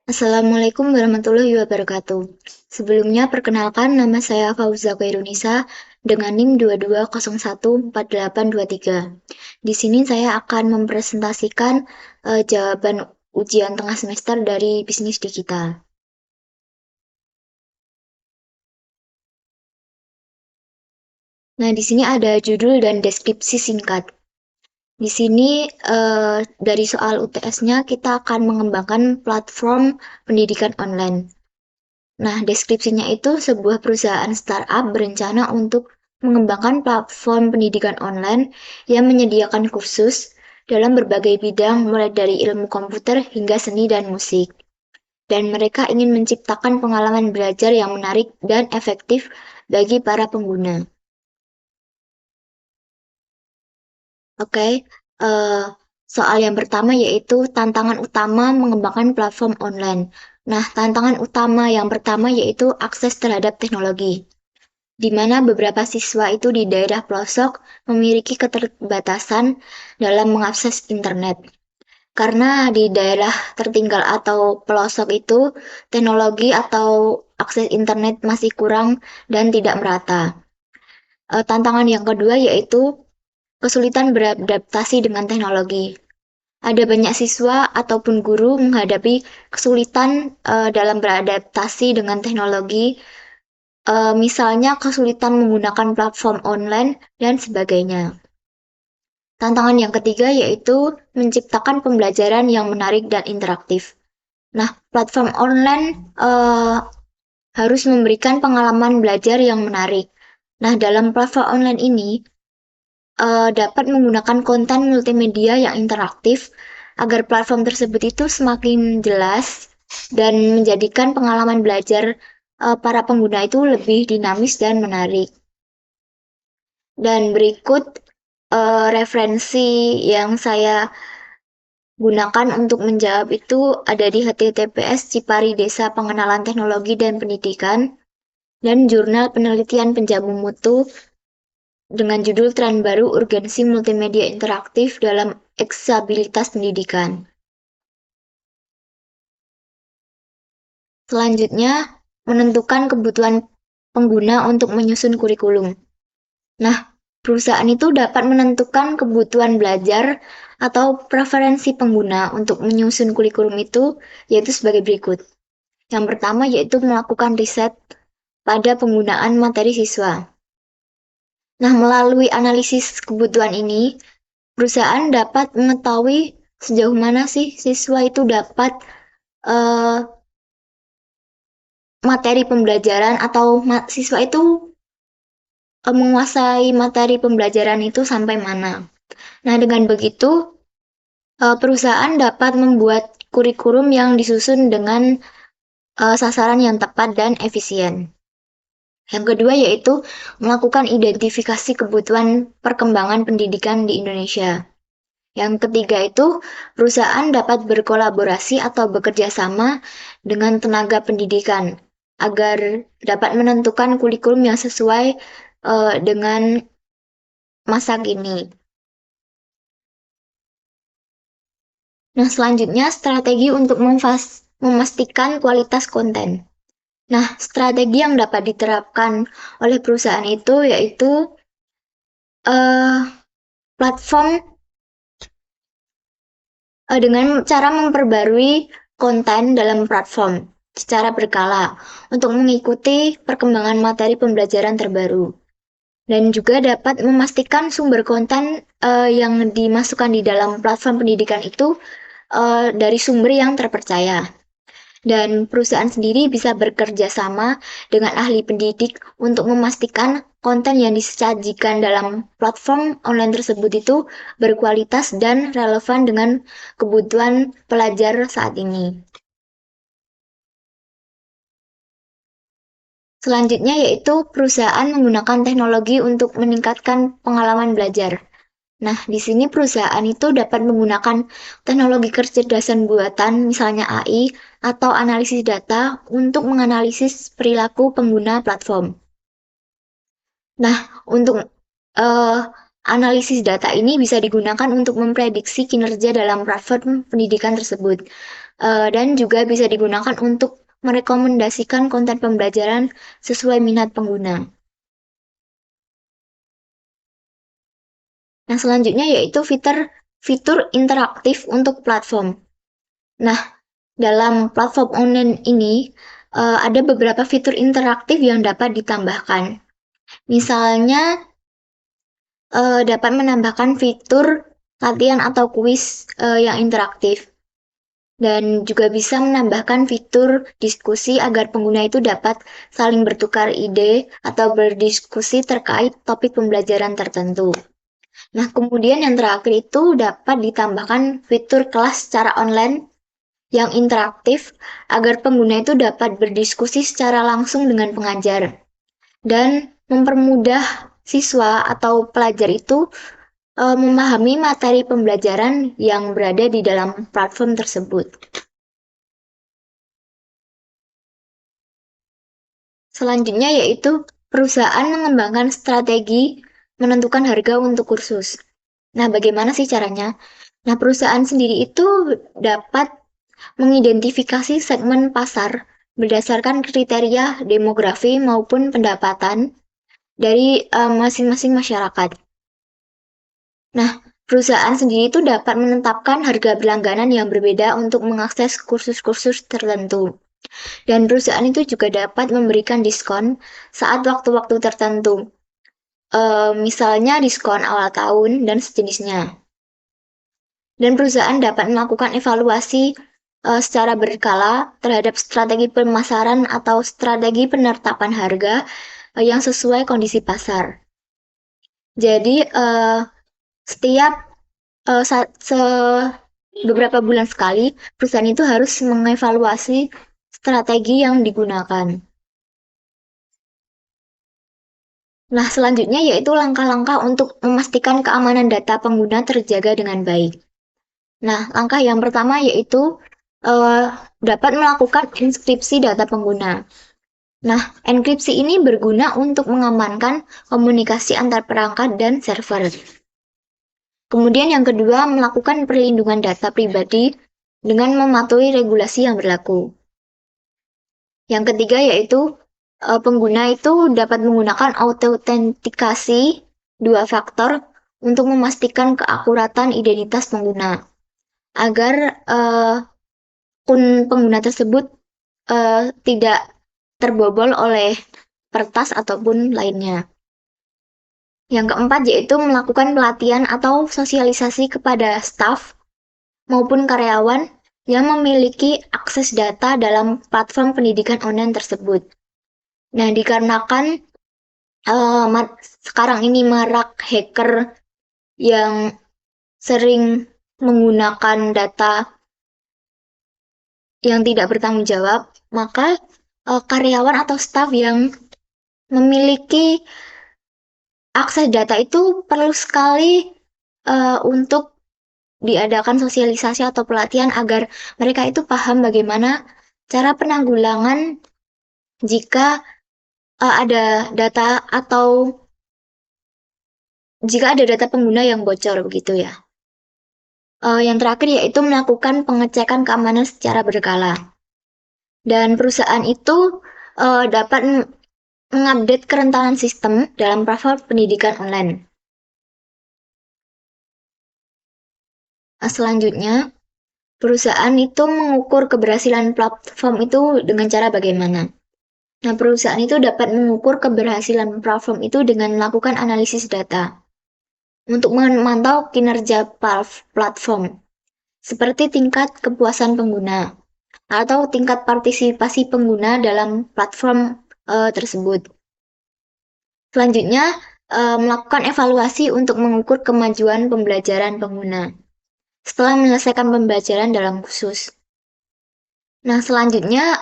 Assalamualaikum warahmatullahi wabarakatuh. Sebelumnya perkenalkan nama saya Fauza Khairunisa dengan NIM 22014823. Di sini saya akan mempresentasikan jawaban ujian tengah semester dari bisnis digital. Nah, di sini ada judul dan deskripsi singkat. Di sini dari soal UTS-nya kita akan mengembangkan platform pendidikan online. Nah, deskripsinya itu sebuah perusahaan startup berencana untuk mengembangkan platform pendidikan online yang menyediakan kursus dalam berbagai bidang mulai dari ilmu komputer hingga seni dan musik. Dan mereka ingin menciptakan pengalaman belajar yang menarik dan efektif bagi para pengguna. Oke, eh, soal yang pertama yaitu tantangan utama mengembangkan platform online. Nah, tantangan utama yang pertama yaitu akses terhadap teknologi, di mana beberapa siswa itu di daerah pelosok memiliki keterbatasan dalam mengakses internet. Karena di daerah tertinggal atau pelosok itu teknologi atau akses internet masih kurang dan tidak merata. Tantangan yang kedua yaitu kesulitan beradaptasi dengan teknologi. Ada banyak siswa ataupun guru menghadapi kesulitan dalam beradaptasi dengan teknologi, misalnya kesulitan menggunakan platform online dan sebagainya. Tantangan yang ketiga yaitu menciptakan pembelajaran yang menarik dan interaktif. Nah, platform online harus memberikan pengalaman belajar yang menarik. Nah, dalam platform online ini dapat menggunakan konten multimedia yang interaktif agar platform tersebut itu semakin jelas dan menjadikan pengalaman belajar para pengguna itu lebih dinamis dan menarik. Dan berikut referensi yang saya gunakan untuk menjawab itu ada di https Cipari Desa Pengenalan Teknologi dan Pendidikan dan Jurnal Penelitian Penjamu Mutu dengan judul Tren Baru Urgensi Multimedia Interaktif dalam Aksesibilitas Pendidikan. Selanjutnya, menentukan kebutuhan pengguna untuk menyusun kurikulum. Nah, perusahaan itu dapat menentukan kebutuhan belajar atau preferensi pengguna untuk menyusun kurikulum itu yaitu sebagai berikut. Yang pertama yaitu melakukan riset pada penggunaan materi siswa. Nah, melalui analisis kebutuhan ini, perusahaan dapat mengetahui sejauh mana sih siswa itu dapat uh, materi pembelajaran atau siswa itu menguasai materi pembelajaran itu sampai mana. Nah, dengan begitu, perusahaan dapat membuat kurikulum yang disusun dengan sasaran yang tepat dan efisien. Yang kedua yaitu melakukan identifikasi kebutuhan perkembangan pendidikan di Indonesia. Yang ketiga itu perusahaan dapat berkolaborasi atau bekerja sama dengan tenaga pendidikan agar dapat menentukan kurikulum yang sesuai dengan masa kini. Nah, selanjutnya strategi untuk memastikan kualitas konten. Nah, strategi yang dapat diterapkan oleh perusahaan itu yaitu uh, platform dengan cara memperbarui konten dalam platform secara berkala untuk mengikuti perkembangan materi pembelajaran terbaru. Dan juga dapat memastikan sumber konten yang dimasukkan di dalam platform pendidikan itu dari sumber yang terpercaya. Dan perusahaan sendiri bisa bekerja sama dengan ahli pendidik untuk memastikan konten yang disajikan dalam platform online tersebut itu berkualitas dan relevan dengan kebutuhan pelajar saat ini. Selanjutnya yaitu perusahaan menggunakan teknologi untuk meningkatkan pengalaman belajar. Nah, di sini perusahaan itu dapat menggunakan teknologi kecerdasan buatan, misalnya AI, atau analisis data untuk menganalisis perilaku pengguna platform. Nah, untuk uh, analisis data ini bisa digunakan untuk memprediksi kinerja dalam platform pendidikan tersebut. dan juga bisa digunakan untuk merekomendasikan konten pembelajaran sesuai minat pengguna. Nah, selanjutnya yaitu fitur interaktif untuk platform. Nah, dalam platform online ini ada beberapa fitur interaktif yang dapat ditambahkan. Misalnya dapat menambahkan fitur latihan atau kuis yang interaktif. Dan juga bisa menambahkan fitur diskusi agar pengguna itu dapat saling bertukar ide atau berdiskusi terkait topik pembelajaran tertentu. Nah, kemudian yang terakhir itu dapat ditambahkan fitur kelas secara online yang interaktif agar pengguna itu dapat berdiskusi secara langsung dengan pengajar dan mempermudah siswa atau pelajar itu memahami materi pembelajaran yang berada di dalam platform tersebut. Selanjutnya yaitu perusahaan mengembangkan strategi menentukan harga untuk kursus. Nah, bagaimana sih caranya? Nah, perusahaan sendiri itu dapat mengidentifikasi segmen pasar berdasarkan kriteria demografi maupun pendapatan dari masing-masing masyarakat. Nah, perusahaan sendiri itu dapat menetapkan harga berlangganan yang berbeda untuk mengakses kursus-kursus tertentu. Dan perusahaan itu juga dapat memberikan diskon saat waktu-waktu tertentu. Misalnya diskon awal tahun dan sejenisnya. Dan perusahaan dapat melakukan evaluasi secara berkala terhadap strategi pemasaran atau strategi penetapan harga yang sesuai kondisi pasar. Jadi setiap beberapa bulan sekali perusahaan itu harus mengevaluasi strategi yang digunakan. Nah, selanjutnya yaitu langkah-langkah untuk memastikan keamanan data pengguna terjaga dengan baik. Nah, langkah yang pertama yaitu dapat melakukan inskripsi data pengguna. Nah, enkripsi ini berguna untuk mengamankan komunikasi antar perangkat dan server. Kemudian yang kedua, melakukan perlindungan data pribadi dengan mematuhi regulasi yang berlaku. Yang ketiga yaitu pengguna itu dapat menggunakan autentikasi 2 faktor untuk memastikan keakuratan identitas pengguna agar akun pengguna tersebut tidak terbobol oleh peretas ataupun lainnya. Yang keempat yaitu melakukan pelatihan atau sosialisasi kepada staf maupun karyawan yang memiliki akses data dalam platform pendidikan online tersebut. Nah, dikarenakan sekarang ini marak hacker yang sering menggunakan data yang tidak bertanggung jawab, maka karyawan atau staf yang memiliki akses data itu perlu sekali untuk diadakan sosialisasi atau pelatihan agar mereka itu paham bagaimana cara penanggulangan jika ada data atau jika ada data pengguna yang bocor begitu ya. Yang terakhir yaitu melakukan pengecekan keamanan secara berkala. Dan perusahaan itu dapat mengupdate kerentanan sistem dalam platform pendidikan online. Selanjutnya, perusahaan itu mengukur keberhasilan platform itu dengan cara bagaimana? Nah, perusahaan itu dapat mengukur keberhasilan platform itu dengan melakukan analisis data untuk memantau kinerja platform, seperti tingkat kepuasan pengguna atau tingkat partisipasi pengguna dalam platform tersebut. Selanjutnya, melakukan evaluasi untuk mengukur kemajuan pembelajaran pengguna setelah menyelesaikan pembelajaran dalam kursus. Nah, selanjutnya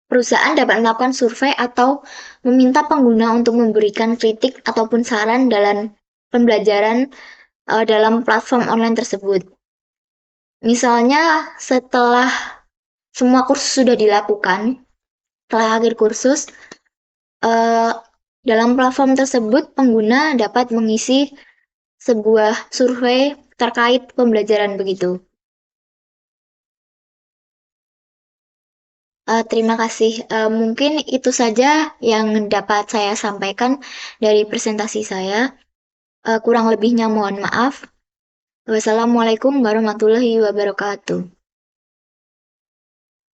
perusahaan dapat melakukan survei atau meminta pengguna untuk memberikan kritik ataupun saran dalam pembelajaran dalam platform online tersebut. Misalnya setelah semua kursus sudah dilakukan, setelah akhir kursus, dalam platform tersebut pengguna dapat mengisi sebuah survei terkait pembelajaran begitu. Terima kasih. Mungkin itu saja yang dapat saya sampaikan dari presentasi saya. Kurang lebihnya mohon maaf. Wassalamualaikum warahmatullahi wabarakatuh.